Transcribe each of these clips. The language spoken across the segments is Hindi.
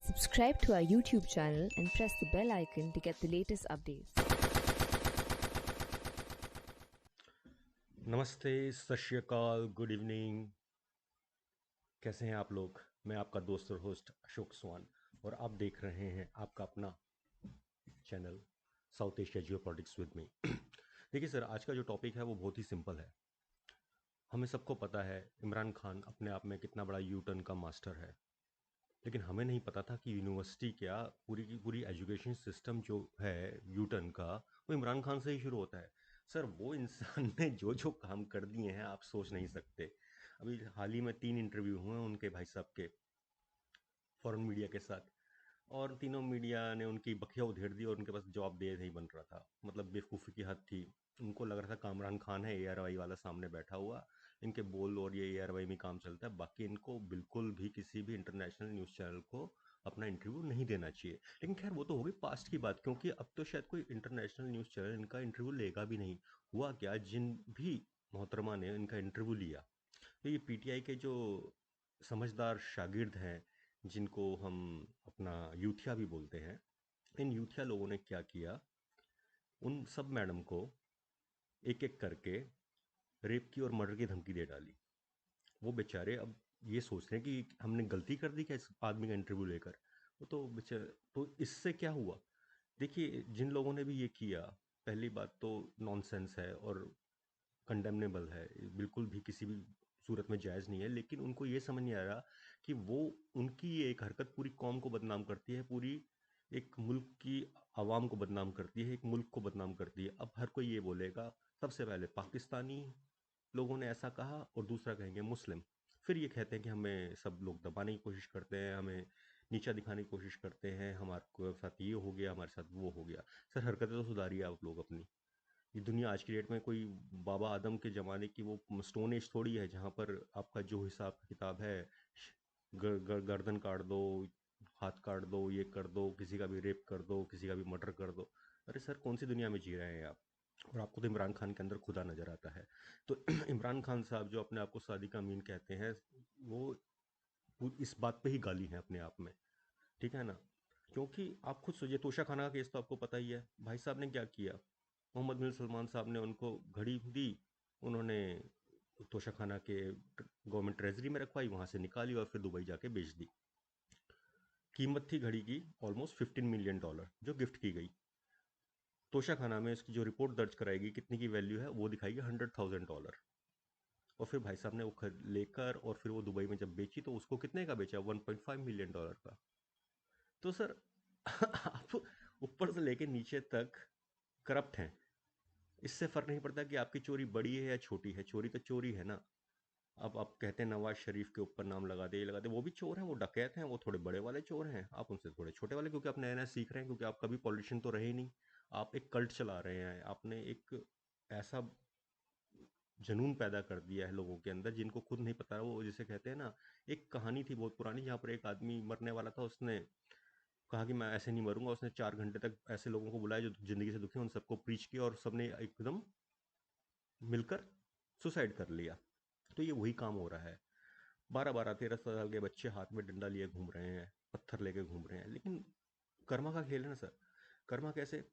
Subscribe to our YouTube channel and press the bell icon to get the latest updates. नमस्ते, सत श्री अकाल, गुड इवनिंग। कैसे हैं आप लोग? मैं आपका दोस्त और होस्ट अशोक स्वान और आप देख रहे हैं आपका अपना channel south Asia Jio politics with me. देखिए सर, आज का जो टॉपिक है वो बहुत ही सिंपल है। हमें सबको पता है इमरान खान अपने आप में कितना बड़ा यू टर्न का मास्टर है, लेकिन हमें नहीं पता था कि यूनिवर्सिटी क्या पूरी की पूरी एजुकेशन सिस्टम जो है यू टर्न का, वो इमरान खान से ही शुरू होता है। सर, वो इंसान ने जो जो काम कर दिए हैं आप सोच नहीं सकते। अभी हाल ही में 3 इंटरव्यू हुए उनके भाई साहब के फॉरेन मीडिया के साथ, और तीनों मीडिया ने उनकी बखिया उधेड़ दी और उनके पास जवाब दे नहीं बन रहा था। मतलब बेवकूफ़ी की हद थी। उनको लग रहा था कामरान खान है एआरवाई वाला सामने बैठा हुआ, इनके बोल और ये एआरवाई में काम चलता है, बाकी इनको बिल्कुल भी किसी भी इंटरनेशनल न्यूज़ चैनल को अपना इंटरव्यू नहीं देना चाहिए। लेकिन खैर वो तो होगी पास्ट की बात, क्योंकि अब तो शायद कोई इंटरनेशनल न्यूज़ चैनल इनका इंटरव्यू लेगा भी नहीं। हुआ क्या, जिन भी मोहतरमा ने इनका इंटरव्यू लिया, तो ये पीटीआई के जो समझदार शागिर्द हैं, जिनको हम अपना यूथिया भी बोलते हैं, इन यूथिया लोगों ने क्या किया, उन सब मैडम को एक एक करके रेप की और मर्डर की धमकी दे डाली। वो बेचारे अब ये सोच रहे हैं कि हमने गलती कर दी क्या इस आदमी का इंटरव्यू लेकर। वो तो बेचारे, तो इससे क्या हुआ? देखिए, जिन लोगों ने भी ये किया, पहली बात तो नॉनसेंस है और कंडेमनेबल है, बिल्कुल भी किसी भी सूरत में जायज़ नहीं है। लेकिन उनको ये समझ नहीं आ रहा कि वो, उनकी ये एक हरकत पूरी कौम को बदनाम करती है, पूरी एक मुल्क की आवाम को बदनाम करती है, एक मुल्क को बदनाम करती है। अब हर कोई ये बोलेगा, सबसे पहले पाकिस्तानी लोगों ने ऐसा कहा और दूसरा कहेंगे मुस्लिम। फिर ये कहते हैं कि हमें सब लोग दबाने की कोशिश करते हैं, हमें नीचा दिखाने की कोशिश करते हैं, हमारे साथ ये हो गया, हमारे साथ वो हो गया। सर, हरकतें तो सुधारिए आप लोग अपनी। ये दुनिया आज की डेट में कोई बाबा आदम के ज़माने की वो स्टोन एज थोड़ी है, जहाँ पर आपका जो हिसाब किताब है, गर्दन काट दो, हाथ काट दो, ये कर दो, किसी का भी रेप कर दो, किसी का भी मर्डर कर दो। अरे सर, कौन सी दुनिया में जी रहे हैं आप? और आपको तो इमरान खान के अंदर खुदा नज़र आता है। तो इमरान खान साहब जो अपने आप को सादिक अमीन कहते हैं, वो इस बात पे ही गाली हैं अपने आप में, ठीक है ना? क्योंकि आप खुद सोचिए, तोशा खाना का केस तो आपको पता ही है। भाई साहब ने क्या किया, मोहम्मद बिन सलमान साहब ने उनको घड़ी दी, उन्होंने तोशा खाना के गवर्नमेंट ट्रेजरी में रखवाई, वहाँ से निकाली और फिर दुबई जाके बेच दी। कीमत थी घड़ी की ऑलमोस्ट $15 मिलियन, जो गिफ्ट की गई। तोशा खाना में इसकी जो रिपोर्ट दर्ज कराएगी कितनी की वैल्यू है, वो दिखाएगी $100,000। और फिर भाई साहब ने वो लेकर और फिर वो दुबई में जब बेची तो उसको कितने का बेचा, $1.5 मिलियन का। तो सर आप ऊपर से लेके नीचे तक करप्ट हैं। इससे फ़र्क नहीं पड़ता कि आपकी चोरी बड़ी है या छोटी है, चोरी तो चोरी है ना। अब आप कहते हैं नवाज शरीफ के ऊपर नाम लगा दे, ये लगा दे, वो भी चोर हैं, वो डकैत हैं, वो थोड़े बड़े वाले चोर हैं, आप उनसे थोड़े छोटे वाले, क्योंकि आप नया नया सीख रहे हैं, क्योंकि आप कभी पॉलिटिशियन तो रहे ही नहीं। आप एक कल्ट चला रहे हैं, आपने एक ऐसा जुनून पैदा कर दिया है लोगों के अंदर, जिनको खुद नहीं पता। वो जिसे कहते हैं ना, एक कहानी थी बहुत पुरानी, जहाँ पर एक आदमी मरने वाला था, उसने कहा कि मैं ऐसे नहीं मरूंगा। उसने 4 घंटे तक ऐसे लोगों को बुलाया जो ज़िंदगी से दुखी हैं, उन सबको प्रीच किया और सबने एकदम मिलकर सुसाइड कर लिया। तो ये वही काम हो रहा है। 12-12, 13 साल के बच्चे हाथ में डंडा लिए घूम रहे हैं, पत्थर लेके घूम रहे हैं, लेकिन कर्मा का खेल है ना सर। कर्मा कैसे?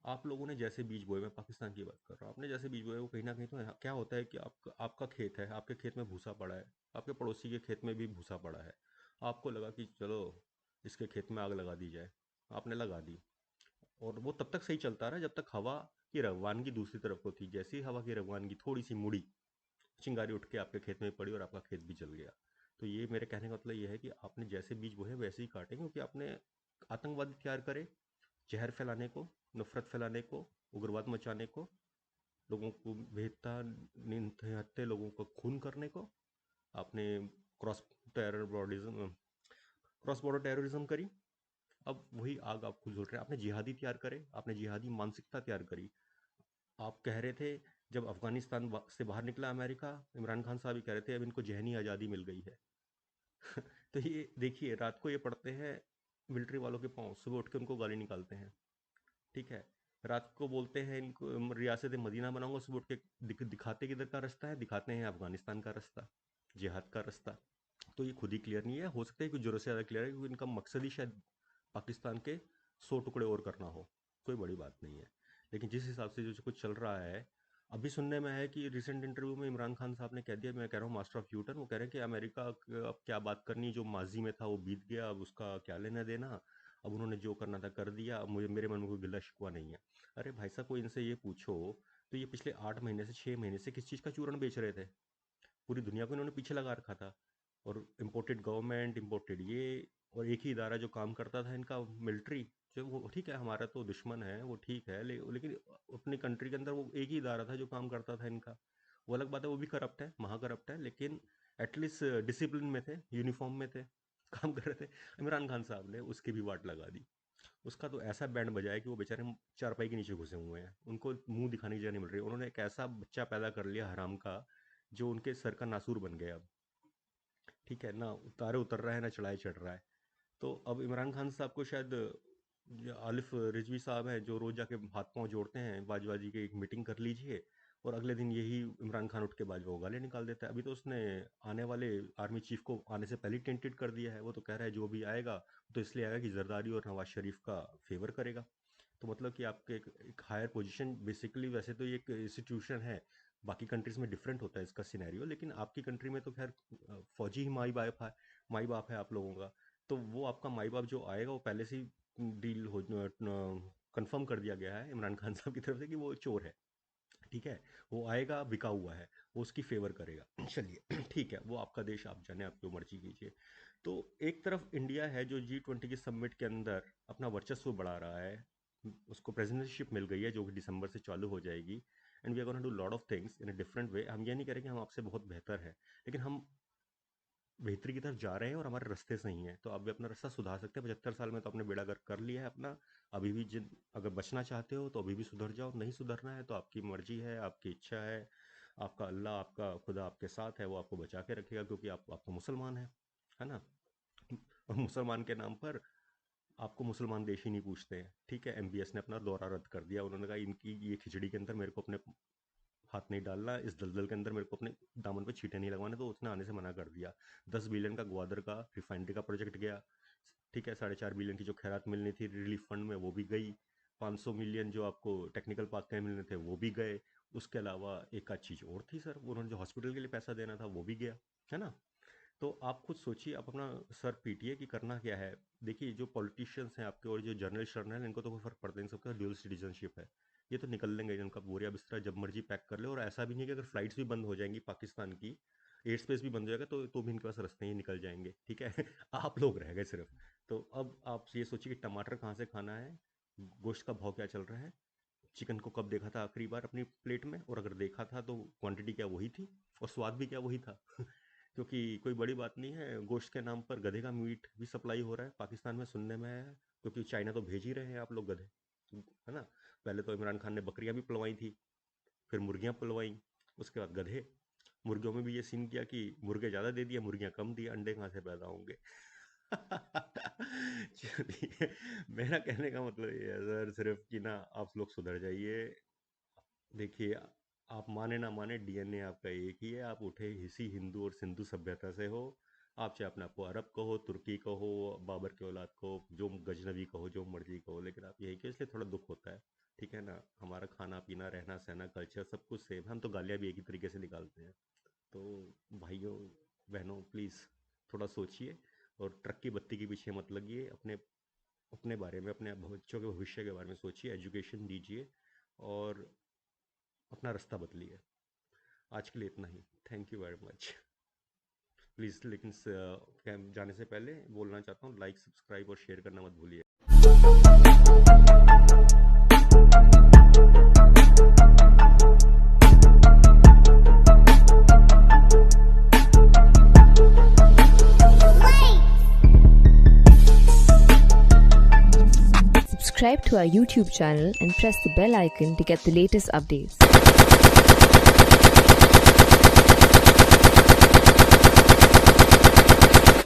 आप लोगों ने जैसे बीज बोए, मैं पाकिस्तान की बात कर रहा हूँ, आपने जैसे बीज बोए वो कहीं ना कहीं तो क्या होता है कि आपका खेत है, आपके खेत में भूसा पड़ा है, आपके पड़ोसी के खेत में भी भूसा पड़ा है। आपको लगा कि चलो इसके खेत में आग लगा दी जाए, आपने लगा दी, और वो तब तक सही चलता रहा जब तक हवा की रवानगी दूसरी तरफ को थी। जैसे ही हवा की रवानगी थोड़ी सी मुड़ी, चिंगारी उठ के आपके खेत में पड़ी और आपका खेत भी जल गया। तो ये मेरे कहने का मतलब ये है कि आपने जैसे बीज बोए वैसे ही काटे, क्योंकि आपने आतंकवादी तैयार करे जहर फैलाने को, नफरत फैलाने को, उग्रवाद मचाने को, लोगों को भेजता निहत्थे लोगों को खून करने को। आपने cross terrorism cross border terrorism करी। अब वही आग आप खुद जोड़ रहे हैं। आपने जिहादी तैयार करे, आपने जिहादी मानसिकता तैयार करी। आप कह रहे थे जब अफगानिस्तान से बाहर निकला अमेरिका, इमरान खान साहब ही कह रहे थे अब इनको जहनी आज़ादी मिल गई है। तो ये देखिए, रात को ये पढ़ते हैं मिलिट्री वालों के पाँव, सुबह उठ के उनको गाली निकालते हैं, ठीक है? रात को बोलते हैं इनको रियासत मदीना बनाऊंगा, सुबह उठ के दिखाते किधर का रास्ता है, दिखाते हैं अफगानिस्तान का रास्ता, जिहाद का रास्ता। तो ये खुद ही क्लियर नहीं है, हो सकता है कुछ जरूरत से ज़्यादा क्लियर है क्योंकि इनका मकसद ही शायद पाकिस्तान के 100 टुकड़े और करना हो। कोई बड़ी बात नहीं है, लेकिन जिस हिसाब से जो कुछ चल रहा है, अभी सुनने में है कि रिसेंट इंटरव्यू में इमरान खान साहब ने कह दिया, मैं कह रहा हूँ मास्टर ऑफ यूटर्न, वो कह रहे हैं कि अमेरिका अब क्या बात करनी, जो माजी में था वो बीत गया, अब उसका क्या लेना देना, अब उन्होंने जो करना था कर दिया, अब मुझे मेरे मन में कोई गिला शिकवा नहीं है। अरे भाई साहब, कोई इनसे ये पूछो तो ये पिछले 8 महीने से 6 महीने से किस चीज़ का चूरण बेच रहे थे? पूरी दुनिया को इन्होंने पीछे लगा रखा था। और इम्पोर्टेड गवर्नमेंट, इम्पोर्टेड ये, और एक ही इदारा जो काम करता था इनका, मिलिट्री, जो वो ठीक है हमारा तो दुश्मन है, वो ठीक है, लेकिन अपनी कंट्री के अंदर वो एक ही इदारा था जो काम करता था इनका। वो अलग बात है, वो भी करप्ट है, महा करप्ट है, लेकिन एटलीस्ट डिसिप्लिन में थे, यूनिफॉर्म में थे, काम कर रहे थे। इमरान खान साहब ने उसकी भी वाट लगा दी। उसका तो ऐसा बैंड बजाया कि वो बेचारे चारपाई के नीचे घुसे हुए हैं, उनको मुंह दिखाने की जगह नहीं मिल रही। उन्होंने एक ऐसा बच्चा पैदा कर लिया हराम का, जो उनके सर का नासूर बन गया अब। ठीक है ना, उतारे उतर रहा है ना चढ़ाई चढ़ रहा है। तो अब इमरान खान साहब को शायद जो आलिफ रिजवी साहब हैं, जो रोज़ जाके हाथ पांव जोड़ते हैं बाजवाजी की, एक मीटिंग कर लीजिए, और अगले दिन यही इमरान खान उठ के बाजवा को गाली निकाल देता है। अभी तो उसने आने वाले आर्मी चीफ को आने से पहले टेंटेड कर दिया है। वो तो कह रहा है जो भी आएगा तो इसलिए आएगा कि जरदारी और नवाज शरीफ का फेवर करेगा। तो मतलब कि आपके एक हायर पोजीशन, बेसिकली वैसे तो ये एक इंस्टीट्यूशन है, बाकी कंट्रीज में डिफरेंट होता है इसका सिनेरियो, लेकिन आपकी कंट्री में तो खैर फौजी ही माई बाप है आप लोगों का। तो वो आपका माई बाप जो आएगा, वो पहले से ही डील हो कंफर्म कर दिया गया है इमरान खान साहब की तरफ से कि वो चोर है। ठीक है, वो आएगा, बिका हुआ है, वो उसकी फेवर करेगा। चलिए ठीक है, वो आपका देश, आप जाने, आप जो मर्जी कीजिए। तो एक तरफ इंडिया है जो G20 की समिट के अंदर अपना वर्चस्व बढ़ा रहा है, उसको प्रेसिडेंटशिप मिल गई है जो कि दिसंबर से चालू हो जाएगी, and we are gonna do lot of things in a different way. हम ये नहीं कह रहे कि हम आपसे बहुत बेहतर हैं, लेकिन हम बेहतरी की तरफ जा रहे हैं और हमारे रास्ते सही हैं, तो आप भी अपना रास्ता सुधार सकते हैं। 75 साल में तो आपने बेड़ा गर्क कर लिया है अपना। अभी भी जिन अगर बचना चाहते हो तो अभी भी सुधर जाओ, नहीं सुधरना है तो आपकी मर्जी है, आपकी इच्छा है, आपका अल्लाह, आपका खुदा आपके साथ है, वो आपको बचा के रखेगा, क्योंकि आप तो मुसलमान हैं, है ना। और मुसलमान के नाम पर आपको मुसलमान देश ही नहीं पूछते हैं। ठीक है, MBS ने अपना दौरा रद्द कर दिया, उन्होंने कहा इनकी ये खिचड़ी के अंदर मेरे को अपने हाथ नहीं डालना, इस दलदल के अंदर मेरे को अपने दामन पे छींटे नहीं लगवाने, तो उसने आने से मना कर दिया। 10 बिलियन का ग्वादर का रिफाइनरी का प्रोजेक्ट गया। ठीक है, 4.5 बिलियन की जो खैरात मिलनी थी रिलीफ फंड में, वो भी गई। 500 मिलियन जो आपको टेक्निकल पार्क के मिलने थे वो भी गए। उसके अलावा एक आध चीज़ और थी सर, उन्होंने जो हॉस्पिटल के लिए पैसा देना था वो भी गया, है ना। तो आप खुद सोचिए, आप अपना सर पीटिए कि करना क्या है। देखिए, जो पॉलिटिशियंस हैं आपके और जो जर्नलिस्ट हैं, इनको तो कोई फर्क पड़ता नहीं, सबका ड्यूअल सिटीजनशिप है। ये तो निकल लेंगे, इनका बोरिया बिस्तरा जब मर्जी पैक कर ले। और ऐसा भी नहीं है कि अगर फ्लाइट्स भी बंद हो जाएंगी पाकिस्तान की, एयर स्पेस भी बंद हो जाएगा, तो भी इनके पास रास्ते ही निकल जाएंगे। ठीक है आप लोग रह गए सिर्फ। तो अब आप ये सोचिए कि टमाटर कहाँ से खाना है, गोश्त का भाव क्या चल रहा है, चिकन को कब देखा था आखिरी बार अपनी प्लेट में, और अगर देखा था तो क्वांटिटी क्या वही थी, और स्वाद भी क्या वही था क्योंकि कोई बड़ी बात नहीं है, गोश्त के नाम पर गधे का मीट भी सप्लाई हो रहा है पाकिस्तान में, सुनने में है। क्योंकि चाइना तो भेज ही रहे हैं आप लोग गधे, है ना। पहले तो इमरान खान ने बकरियां भी पलवाई थी, फिर मुर्गियां पलवाई, उसके बाद गधे। मुर्गियों में भी ये सीन किया कि मुर्गे ज़्यादा दे दिया, मुर्गियां कम दिया, अंडे कहाँ से पैदा होंगे चलिए, मेरा कहने का मतलब ये है सर, सिर्फ कि ना आप लोग सुधर जाइए। देखिए, आप माने ना माने, DNA आपका एक ही है, आप उठे इसी हिंदू और सिंधु सभ्यता से हो। आप चाहे अपने आपको अरब कहो, तुर्की कहो, बाबर के औलाद कहो, जो गजनबी कहो, जो मर्जी कहो, लेकिन आप यही कहो, इसलिए थोड़ा दुख होता है। ठीक है ना, हमारा खाना पीना, रहना सहना, कल्चर सब कुछ सेम है, हम तो गालियाँ भी एक ही तरीके से निकालते हैं। तो भाइयों बहनों, प्लीज़ थोड़ा सोचिए, और ट्रक की बत्ती के पीछे मत लगिए। अपने अपने बारे में, अपने बच्चों के भविष्य के बारे में सोचिए, एजुकेशन दीजिए, और अपना रास्ता बदलिए। आज के लिए इतना ही, thank you very much. Please, लेकिन जाने से पहले बोलना चाहता हूँ, लाइक, सब्सक्राइब और शेयर करना मत भूलिए। Subscribe to our YouTube channel and press the bell icon to get the latest updates.